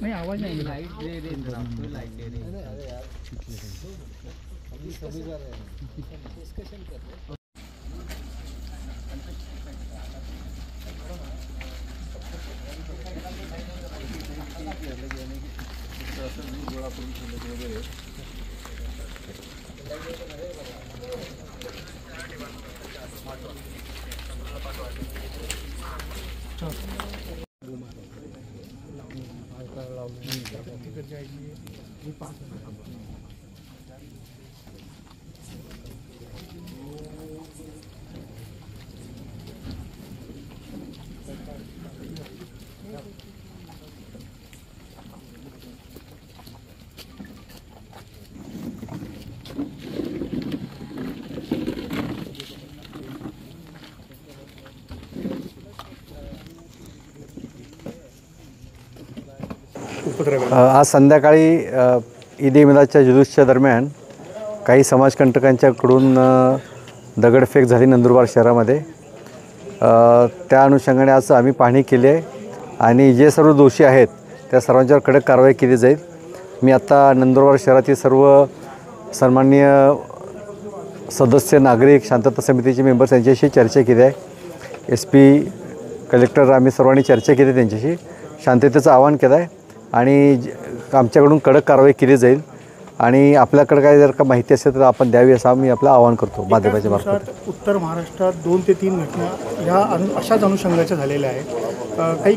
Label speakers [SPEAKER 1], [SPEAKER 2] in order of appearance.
[SPEAKER 1] नहीं आवाज नहीं
[SPEAKER 2] लाइट दे दे लाइट दे दे सभी जा रहे हैं डिस्कशन कर रहे हैं।
[SPEAKER 3] आज संध्याकाळी ईद ए मिलादच्या जुलूसच्या दरम्यान काही समाजकंटकांच्याकडून दगडफेक झाली नंदुरबार शहरामध्ये। त्या अनुषंगाने आज आम्ही पाहणी केली आहे आणि जे सर्व दोषी आहेत त्या सर्वांच्यावर कडक कारवाई केली जाईल। मी आता नंदुरबार शहरातील सर्व सन्माननीय सदस्य नागरिक शांतता समितीचे मेंबर्स यांच्याशी चर्चा केली आहे। SP कलेक्टर आम्ही सर्वांनी चर्चा केली, त्यांच्याशी शांततेचं आवाहन केलं आहे आणि आमच्याकडून कडक कारवाई केली जाईल आणि आपल्याकडे काय जर का माहिती असेल तर आपण द्यावी असं मी आपलं आवाहन करतो माध्यमाच्या मार्फत।
[SPEAKER 1] उत्तर महाराष्ट्रात 2 ते 3 घटना ह्या अशाच अनुषंगाच्या झालेल्या आहेत। काही